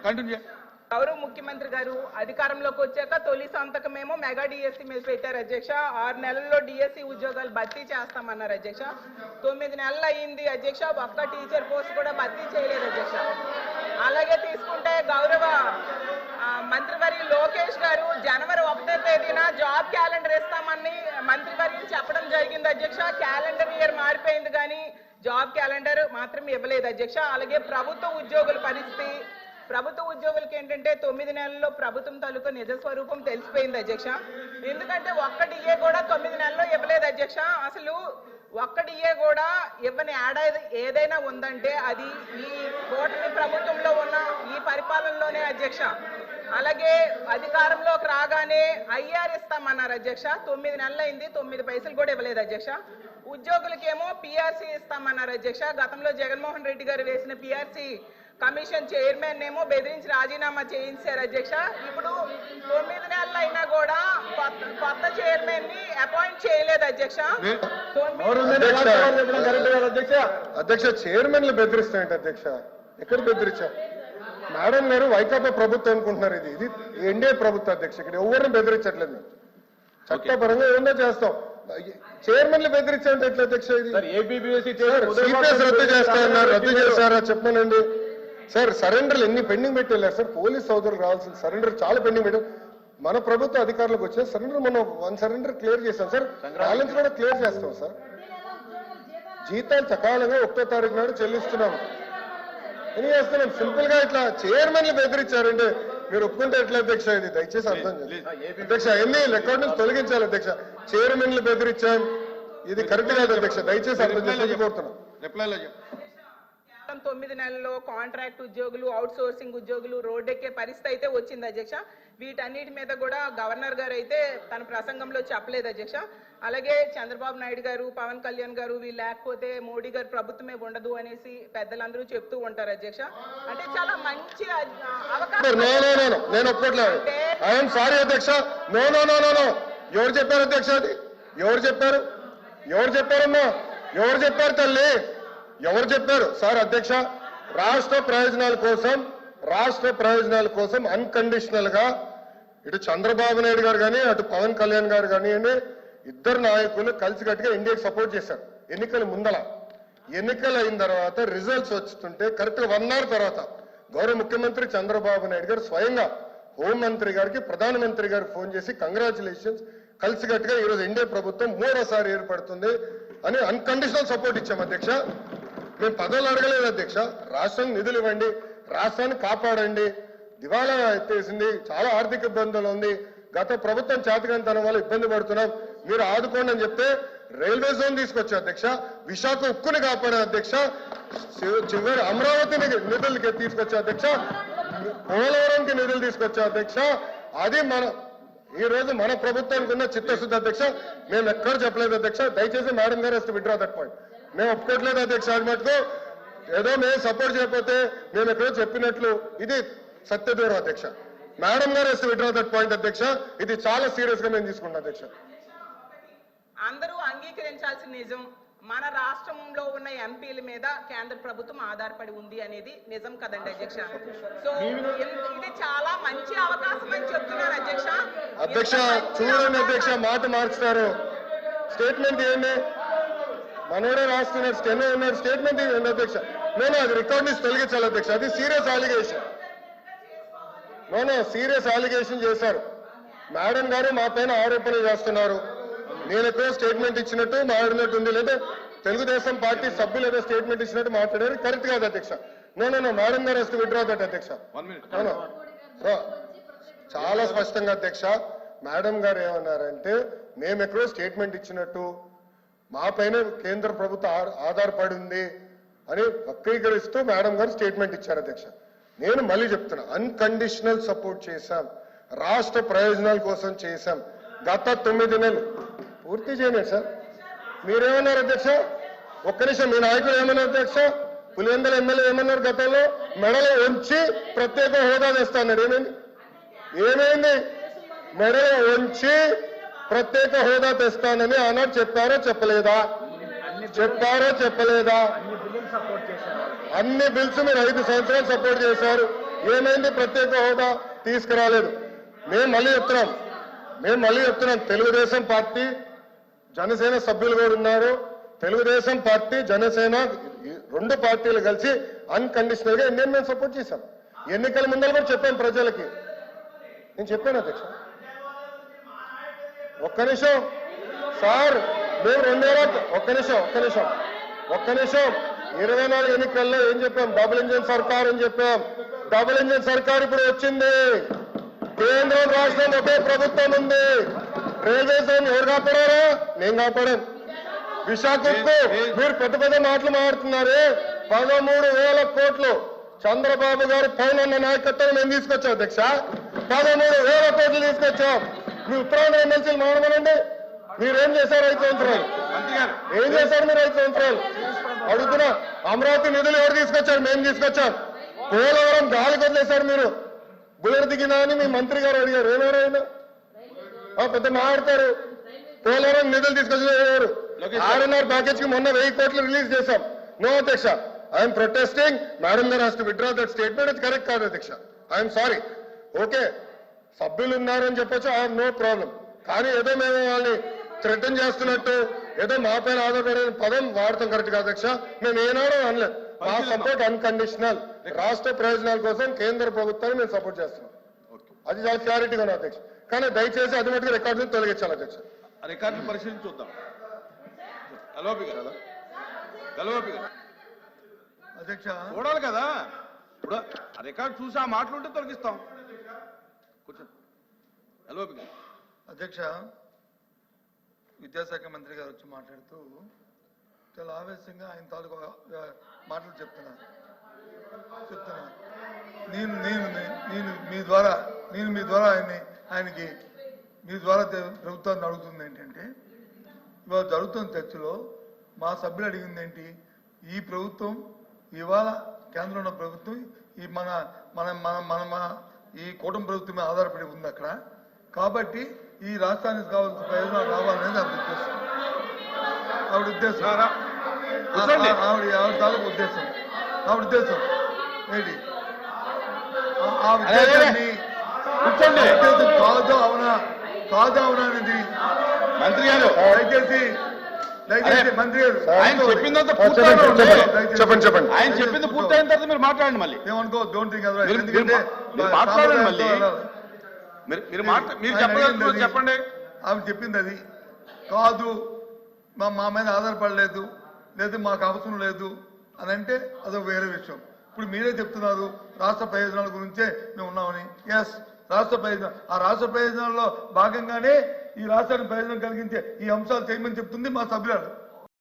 Continue. గౌరవ ముఖ్యమంత్రి గారు అధికారంలోకి వచ్చాక తొలి సంతకమేమో మెగా డిఎస్సి మీద పెట్టారు అధ్యక్ష. 6 నెలల్లో డిఎస్సి ఉద్యోగాలు భర్తీ చేస్తామన్నారు అధ్యక్ష. 9 నెలలు అయ్యింది అధ్యక్ష, ఒక్క టీచర్ పోస్ట్ కూడా భర్తీ చేయలేదు అధ్యక్ష. అలాగే తీసుకుంటే గౌరవ మంత్రివర్యులు లోకేష్ గారు జనవరి 1వ తేదీన జాబ్ క్యాలెండర్ ఇస్తామని మంత్రివర్యులు చెప్పడం జరిగింది అధ్యక్ష. క్యాలెండర్ ఇయర్ మారిపోయింది కానీ జాబ్ క్యాలెండర్ మాత్రం ఇవ్వలేదు అధ్యక్ష. అలాగే ప్రభుత్వ ఉద్యోగుల పరిస్థితి, ప్రభుత్వ ఉద్యోగులకి ఏంటంటే 9 నెలల్లో ప్రభుత్వం తాలూకు నిజ స్వరూపం తెలిసిపోయింది అధ్యక్ష. ఎందుకంటే ఒక్క డిఏ కూడా 9 నెలల్లో ఇవ్వలేదు అధ్యక్ష. అసలు ఒక్క డిఏ కూడా ఇవ్వని ఏడాది ఏదైనా ఉందంటే అది ఈ కూటమి ప్రభుత్వంలో ఉన్న ఈ పరిపాలనలోనే అధ్యక్ష. అలాగే అధికారంలోకి రాగానే ఐఆర్ ఇస్తామన్నారు అధ్యక్ష. 9 నెలలు అయింది, 9 పైసలు కూడా ఇవ్వలేదు అధ్యక్ష. ఉద్యోగులకేమో పిఆర్సీ ఇస్తామన్నారు అధ్యక్ష. గతంలో జగన్మోహన్ రెడ్డి గారు వేసిన పిఆర్సీ కమిషన్ చైర్మన్ ఏమో బెదిరించి రాజీనామా చేయించారు అధ్యక్ష. ఇప్పుడు 9 నెలలు అయినా కూడా కొత్త చైర్మన్ ని అపాయింట్ చేయలేదు అధ్యక్ష. అధ్యక్ష చైర్మన్లు బెదిరిస్తాయంట అధ్యక్ష. ఎక్కడ బెదిరించారు? మేడం గారు వైకాపా ప్రభుత్వం అనుకుంటున్నారు. ఇది ఎన్డీఏ ప్రభుత్వం అధ్యక్ష. ఇక్కడ ఎవరిని బెదిరించట్లేదు. చట్టపరంగా ఏమన్నా చేస్తాం. చైర్మన్లు బెదిరించారంటే ఎట్లా అధ్యక్ష? ఇది సిపిఎస్ రద్దు చేస్తారన్నారు, రద్దు చేస్తారా చెప్పనండి సార్. సరెండర్లు ఎన్ని పెండింగ్ పెట్టి వెళ్ళారు సార్. పోలీస్ సోదరులు రావాల్సిన సరెండర్ చాలా పెండింగ్ పెట్టారు. మన ప్రభుత్వ అధికారులకు వచ్చే సరెండర్ మనం 1 సరెండర్ క్లియర్ చేస్తాం సార్. బ్యాలెన్స్ కూడా క్లియర్ చేస్తాం సార్. జీతాలు సకాలంగా 1వ తారీఖు నాడు చెల్లిస్తున్నాము. ఏం చేస్తున్నాం? సింపుల్ గా ఇట్లా చైర్మన్లు బెదిరించారంటే మీరు ఒప్పుకుంటే ఎట్లా అధ్యక్ష? ఇది దయచేసి అర్థం చేయండి అధ్యక్ష. ఎన్ని రికార్డు నుంచి తొలగించాలి అధ్యక్ష. చైర్మన్లు బెదిరించాం, ఇది కరెక్ట్ కాదు అధ్యక్ష. దయచేసి అర్థం చేసి కోరుతున్నాం. 9 నెలల్లో కాంట్రాక్ట్ ఉద్యోగులు, అవుట్ సోర్సింగ్ ఉద్యోగులు రోడ్డెక్కే పరిస్థితి అయితే వచ్చింది అధ్యక్ష. వీటన్నిటి మీద కూడా గవర్నర్ గారు అయితే తన ప్రసంగంలో చెప్పలేదు అధ్యక్ష. అలాగే చంద్రబాబు నాయుడు గారు, పవన్ కళ్యాణ్ గారు వీళ్ళు లేకపోతే మోడీ గారు ప్రభుత్వమే ఉండదు అనేసి పెద్దలందరూ చెప్తూ ఉంటారు అధ్యక్ష. అంటే చాలా మంచి అవకాశం. నేను ఒప్పుకోవట్లేదు. ఐఎమ్ సారీ అధ్యక్ష. No no no no no. ఎవరు చెప్పారు అధ్యక్ష? అది ఎవరు చెప్పారు? ఎవరు చెప్పారమ్మా? ఎవరు చెప్పారు తల్లి? ఎవరు చెప్పారు సార్? అధ్యక్ష, రాష్ట్ర ప్రయోజనాల కోసం అన్కండిషనల్ గా ఇటు చంద్రబాబు నాయుడు గారు కానీ అటు పవన్ కళ్యాణ్ గారు కానివ్వండి, ఇద్దరు నాయకులు కలిసికట్టుగా ఇండియాకి సపోర్ట్ చేశారు. ఎన్నికల ముందల, ఎన్నికలు అయిన తర్వాత రిజల్ట్స్ వస్తుంటే కరెక్ట్ గా 1 అవర్ తర్వాత గౌరవ ముఖ్యమంత్రి చంద్రబాబు నాయుడు గారు స్వయంగా హోంమంత్రి గారికి, ప్రధానమంత్రి గారికి ఫోన్ చేసి కంగ్రాచులేషన్స్, కలిసికట్టుగా ఈరోజు ఎన్డీఏ ప్రభుత్వం 3వసారి ఏర్పడుతుంది అని అన్కండిషనల్ సపోర్ట్ ఇచ్చాం అధ్యక్ష. మేము పదవులు అడగలేదు అధ్యక్ష. రాష్ట్రానికి నిధులు ఇవ్వండి, రాష్ట్రాన్ని కాపాడండి, దివాలా ఎత్తేసింది, చాలా ఆర్థిక ఇబ్బందులు ఉంది, గత ప్రభుత్వం చేతకంతనం వల్ల ఇబ్బంది పడుతున్నాం, మీరు ఆదుకోండి అని చెప్తే రైల్వే జోన్ తీసుకొచ్చా అధ్యక్ష. విశాఖ ఉక్కుని కాపాడే అధ్యక్ష. చివరి అమరావతిని నిధులకి తీసుకొచ్చా అధ్యక్ష. పోలవరంకి నిధులు తీసుకొచ్చా అధ్యక్ష. అది ఈ రోజు మన ప్రభుత్వానికి ఉన్న చిత్తశుద్ధి అధ్యక్ష. మేము ఎక్కడ చెప్పలేదు అధ్యక్ష. దయచేసి మేడం గారు వస్తే విత్డ్రా దట్ పాయింట్. మేము ఒప్పుకోవట్లేదు అధ్యక్ష. అది మటుకు ఏదో మేము సపోర్ట్ చేయకపోతే మేము ఎక్కడో చెప్పినట్లు ఇది సత్యదూరం అధ్యక్ష. మేడం గారు వస్తే విత్డ్రా దట్ పాయింట్ అధ్యక్ష. ఇది చాలా సీరియస్ గా మేము తీసుకుంటాం అధ్యక్ష. అందరూ అంగీకరించాల్సిన నిజం, మన రాష్ట్రంలో ఉన్న ఎంపీల మీద కేంద్ర ప్రభుత్వం ఆధారపడి ఉంది అనేది నిజం కదండి అధ్యక్ష. సో ఇది చాలా మంచి అవకాశం అని చెప్తున్నారు అధ్యక్ష. అధ్యక్ష చూడండి అధ్యక్ష, మాట మార్చుతారు. స్టేట్మెంట్ ఇవ్వండి. మనోడే రాస్తున్నారు, స్టెనో ఉన్నారు, స్టేట్మెంట్ ఇవ్వండి అధ్యక్ష. నేను అది రికార్డ్ నుంచి తొలగించాలి అధ్యక్ష. అది సీరియస్ అలిగేషన్. సీరియస్ అలిగేషన్ చేశారు మేడం గారు. మా పైన ఆరోపణలు చేస్తున్నారు. నేను ఎక్కడో స్టేట్మెంట్ ఇచ్చినట్టు మాట్లాడినట్టు ఉంది, లేదా తెలుగుదేశం పార్టీ సభ్యులు ఏదో స్టేట్మెంట్ ఇచ్చినట్టు మాట్లాడారు. కరెక్ట్ కాదు అధ్యక్ష. నో మేడం గారు వస్తే విత్డ్రా దట్ అధ్యక్ష. చాలా స్పష్టంగా అధ్యక్ష మేడం గారు ఏమన్నారంటే మేము ఎక్కడో స్టేట్మెంట్ ఇచ్చినట్టు, మా పైన కేంద్ర ప్రభుత్వం ఆధారపడి ఉంది అని వక్రీకరిస్తూ మేడం గారు స్టేట్మెంట్ ఇచ్చారు అధ్యక్ష. నేను మళ్ళీ చెప్తున్నా, అన్కండిషనల్ సపోర్ట్ చేశాం, రాష్ట్ర ప్రయోజనాల కోసం చేశాం. గత 9 నెలలు పూర్తి చేయలేదు సార్. మీరేమన్నారు అధ్యక్ష? ఒక్క నిమిషం. మీ నాయకులు ఏమన్నారు అధ్యక్ష? పులివెందుల ఎమ్మెల్యే ఏమన్నారు? గతంలో మెడలో ఉంచి ప్రత్యేక హోదా తెస్తాన్నారు. ఏమైంది? మెడలో ఉంచి ప్రత్యేక హోదా తెస్తానని ఆనాడు చెప్పారో చెప్పలేదా? చెప్పలేదా? అన్ని బిల్స్ మీరు 5 సంవత్సరాలు సపోర్ట్ చేశారు. ఏమైంది? ప్రత్యేక హోదా తీసుకురాలేదు. మేము మళ్ళీ చెప్తున్నాం తెలుగుదేశం పార్టీ జనసేన సభ్యులు కూడా ఉన్నారు. తెలుగుదేశం పార్టీ జనసేన రెండు పార్టీలు కలిసి అన్కండిషనల్ గా ఇండియన్ మేము సపోర్ట్ చేశాం. ఎన్నికల ముందర కూడా చెప్పాం ప్రజలకి. నేను చెప్పాను అధ్యక్ష. ఒక్క నిమిషం సార్, మేము 24 ఎన్నికల్లో ఏం చెప్పాం? డబుల్ ఇంజిన్ సర్కార్ అని చెప్పాం. డబుల్ ఇంజిన్ సర్కార్ ఇప్పుడు వచ్చింది. కేంద్రం రాష్ట్రం ఒకే ప్రభుత్వం ఉంది. రైల్వే జోన్ ఎవరు కాపాడారా? నేను కాపాడాను. విశాఖకు మీరు పెద్ద పెద్ద మాటలు మాట్లాడుతున్నారే. 13,000 కోట్లు చంద్రబాబు గారు పైన నాయకత్వం మేము తీసుకొచ్చాం అధ్యక్ష. 13,000 కోట్లు తీసుకొచ్చాం. మీ ఉత్తరాంధ్ర ఎమ్మెల్సీలు మాట్లాడమనండి. మీరేం చేశారు 5 సంవత్సరాలు? ఏం చేశారు మీరు 5 సంవత్సరాలు? అడుగుతున్నా. అమరావతి నిధులు ఎవరు తీసుకొచ్చారు? మేము తీసుకొచ్చాం. పోలవరం గాలి వదిలేశారు మీరు. బుల్లెట్ దిగినా అని మీ మంత్రి గారు అడిగారు. ఏమేరైనా పెద్ద మాట్లాడతారు. పోలవరం నిధులు తీసుకొచ్చారు. 6.5 ప్యాకేజ్ కి మొన్న 1000 కోట్లు రిలీజ్ చేశాం. నో అధ్యక్ష, ఐఎమ్ ప్రొటెస్టింగ్. మేడం గారు has to withdraw that statement. అది కరెక్ట్ కాదు అధ్యక్ష. I'm sorry. ఓకే, సభ్యులు ఉన్నారని చెప్పొచ్చు, ఐ హావ్ నో ప్రాబ్లం. కానీ ఏదో మేము వాళ్ళని థ్రెటన్ చేస్తున్నట్టు ఏదో మా పైన ఆధారపడే పదం వాడతాం కరెక్ట్ కాదు అధ్యక్ష. మేము ఏనాడో అనలేదు. మా సపోర్ట్ అన్కండిషనల్. రాష్ట్ర ప్రయోజనాల కోసం కేంద్ర ప్రభుత్వాన్ని మేము సపోర్ట్ చేస్తున్నాం. అది చాలా క్లారిటీగా ఉంది అధ్యక్ష. కానీ దయచేసి అది మటుకు రికార్డును తొలగించాలి అధ్యక్ష. రికార్డులు పరిశీలించి చూద్దాం. అధ్యక్ష చూడాలి కదా. ఇప్పుడు ఆ రికార్డు చూసి ఆ మాటలు ఉంటే తొలగిస్తాం. కూర్చోండి. అధ్యక్ష, విద్యాశాఖ మంత్రి గారు వచ్చి మాట్లాడుతూ చాలా ఆవేశంగా ఆయన తాలూకు మాటలు చెప్తున్నారు. నేను మీ ద్వారా ఆయనకి మీ ద్వారా ప్రభుత్వాన్ని అడుగుతుంది ఏంటంటే, ఇవాళ జరుగుతున్న చర్చలో మా సభ్యులు అడిగింది ఏంటి? ఈ ప్రభుత్వం ఇవాళ కేంద్రంలో ఉన్న ప్రభుత్వం ఈ మన మన మన మన ఈ కూటమి ప్రభుత్వం మీద ఆధారపడి ఉంది అక్కడ. కాబట్టి ఈ రాష్ట్రానికి కావాల్సిన ప్రయోజనాలు రావాలనేది ఆవిడ ఉద్దేశం. ఆవిడ తాలూకు ఉద్దేశం. ఏంటి ఆ ఉద్దేశాన్ని కాదు అవునా అనేది మంత్రి గారు దయచేసి మంత్రి గారు ఆయన చెప్పిందంతా చెప్పండి. ఆయన చెప్పింది పూర్తయిన తర్వాత మీరు మాట్లాడండి. మళ్ళీ ఏమనుకో, డోంట్ థింక్ ఎందుకంటే మాట్లాడండి. మళ్ళీ మీరు చెప్పండి. ఆమె చెప్పింది అది కాదు, మా మీద ఆధారపడలేదు, లేదు మాకు అవసరం లేదు అని అంటే అదొక వేరే విషయం. ఇప్పుడు మీరే చెప్తున్నారు రాష్ట్ర ప్రయోజనాల గురించే మేము ఉన్నామని. ఎస్, రాష్ట్ర ప్రయోజనం. ఆ రాష్ట్ర ప్రయోజనాల్లో భాగంగానే ఈ రాష్ట్రానికి ప్రయోజనం కలిగించే ఈ అంశాలు చేయమని చెప్తుంది మా సభ్యురాలు.